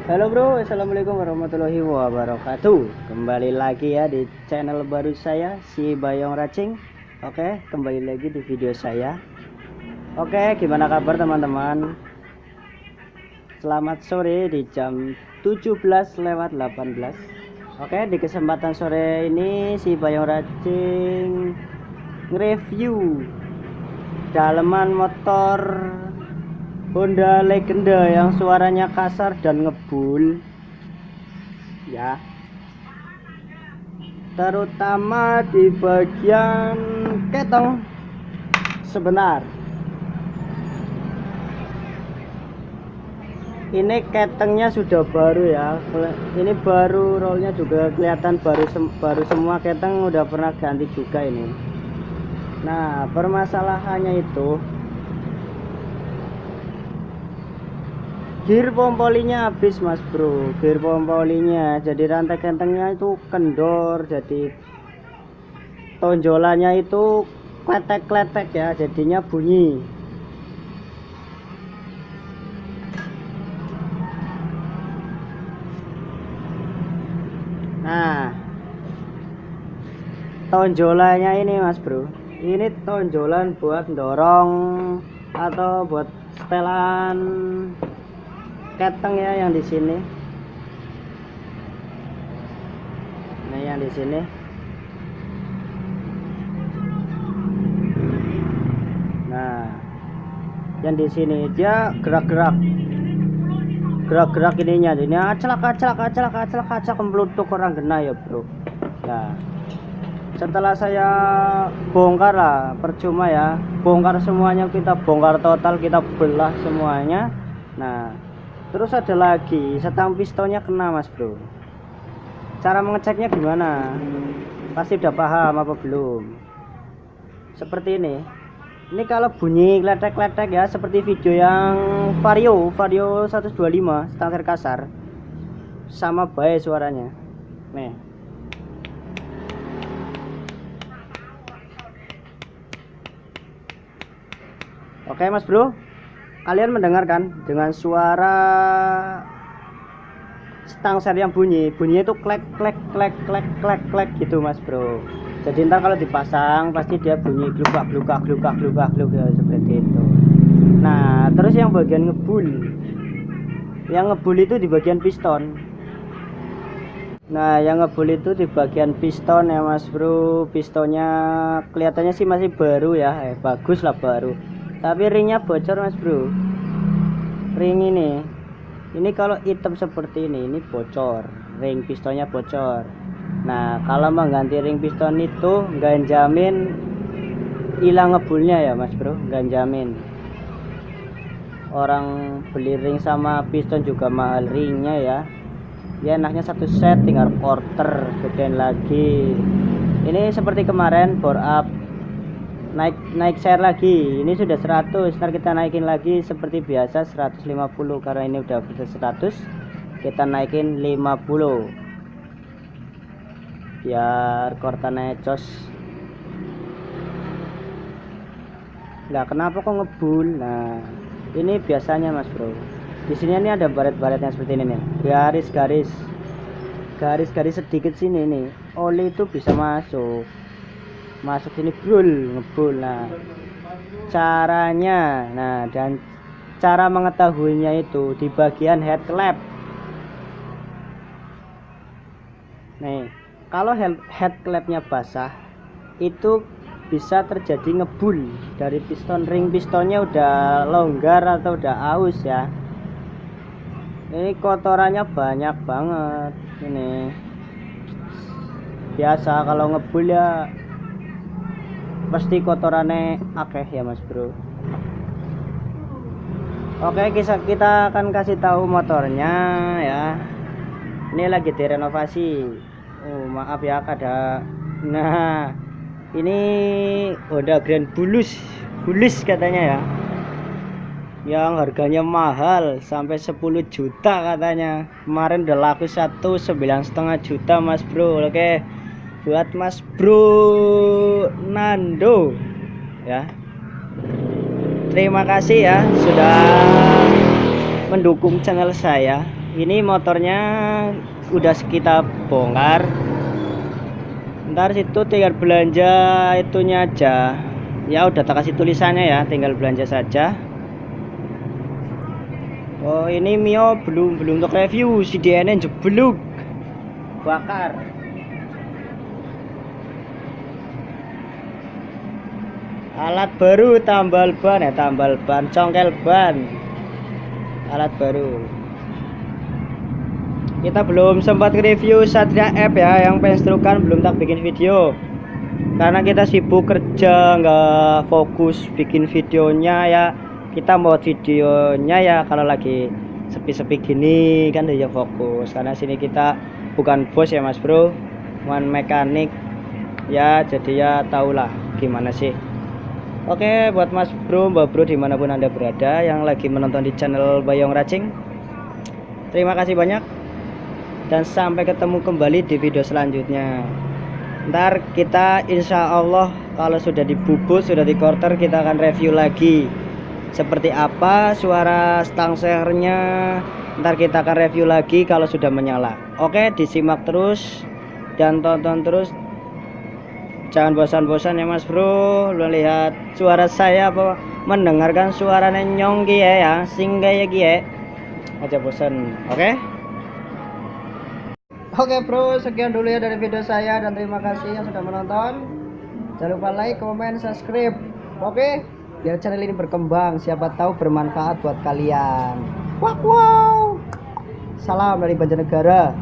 Halo bro, assalamualaikum warahmatullahi wabarakatuh. Kembali lagi ya di channel baru saya, si Bayong Racing. Oke, kembali lagi di video saya. Oke, gimana kabar teman-teman? Selamat sore di jam 17:18. Oke, di kesempatan sore ini si Bayong Racing nge-review daleman motor Honda Legenda yang suaranya kasar dan ngebul ya, terutama di bagian keteng. Sebentar, ini ketengnya sudah baru ya, ini baru, rollnya juga kelihatan baru semua, keteng udah pernah ganti juga ini. Nah, permasalahannya itu gear pompolinya habis mas bro, gear pompolinya, jadi rantai gentengnya itu kendor, jadi tonjolannya itu kletek-kletek ya, jadinya bunyi. Nah, tonjolannya ini mas bro, ini tonjolan buat dorong atau buat setelan keteng ya, yang di sini. Nah, yang di sini. Nah, yang di sini dia gerak-gerak ininya, ini acak kemplutuk orang kena ya bro. Nah, setelah saya bongkar lah, percuma ya, bongkar semuanya, kita bongkar total, kita belah semuanya. Nah, terus ada lagi setang pistonnya kena mas bro. Cara mengeceknya gimana? Pasti udah paham apa belum? Seperti ini. Ini kalau bunyi kletek-kletek ya, seperti video yang Vario 125 standar kasar, sama baik suaranya. Nih. Oke mas bro, kalian mendengarkan dengan suara stang yang bunyinya itu klek gitu mas bro. Jadi ntar kalau dipasang pasti dia bunyi glukak ya, seperti itu. Nah, terus yang bagian ngebul itu di bagian piston. Nah, yang ngebul itu di bagian piston ya mas bro. Pistonnya kelihatannya sih masih baru ya, bagus lah baru, tapi ringnya bocor mas bro. Ring ini kalau hitam seperti ini bocor, ring pistonnya bocor. Nah, kalau mengganti ring piston itu nggak jamin hilang ngebulnya ya mas bro, nggak jamin. Orang beli ring sama piston juga mahal ringnya ya. Ya enaknya satu set tinggal porter, gedein lagi. Ini seperti kemarin bore up, naik share lagi, ini sudah 100, ntar kita naikin lagi seperti biasa 150, karena ini udah bisa 100, kita naikin 50 biar kortannya jos. Nah, kenapa kok ngebul? Nah, ini biasanya mas bro, di sini ini ada baret-baretnya seperti ini nih, garis-garis sedikit sini nih, oli itu bisa masuk sini ngebul. Nah, caranya, dan cara mengetahuinya itu di bagian headlamp. Nih, kalau headlampnya basah itu bisa terjadi ngebul dari piston, ring pistonnya udah longgar atau udah aus ya. Ini kotorannya banyak banget ini. Biasa kalau ngebul ya pasti kotorannya akeh ya mas bro. Oke, kita akan kasih tahu motornya ya. Ini lagi direnovasi. Oh maaf ya ada. Nah, ini Honda Grand Bulus katanya ya, yang harganya mahal sampai 10 juta katanya. Kemarin udah laku 1,9,5 juta mas bro. Oke, buat mas bro Nando ya, terima kasih ya sudah mendukung channel saya Ini motornya udah kita bongkar. Ntar situ tinggal belanja itunya aja. Ya udah tak kasih tulisannya ya, tinggal belanja saja. Oh ini Mio belum untuk review, si DN jeblok bakar. Alat baru tambal ban congkel ban, alat baru. Kita belum sempat review Satria F ya, yang penstrukan belum tak bikin video karena kita sibuk kerja, nggak fokus bikin videonya ya. Kita mau videonya ya kalau lagi sepi-sepi gini kan ya fokus, karena sini kita bukan bos ya mas bro, cuman mekanik ya, jadi ya tahulah gimana sih. Oke buat mas bro mbak bro dimanapun anda berada yang lagi menonton di channel Bayong Racing, terima kasih banyak dan sampai ketemu kembali di video selanjutnya. Ntar kita insya Allah kalau sudah dibubut, sudah di quarter, kita akan review lagi seperti apa suara stangsernya. Ntar kita akan review lagi kalau sudah menyala. Oke, disimak terus dan tonton terus, jangan bosan-bosan ya mas bro melihat suara saya apa mendengarkan suara nenyong ya singgah ya aja bosan. Oke bro, sekian dulu ya dari video saya dan terima kasih yang sudah menonton. Jangan lupa like, comment, subscribe. Oke, biar channel ini berkembang, siapa tahu bermanfaat buat kalian. Wow. Salam dari Banjarnegara.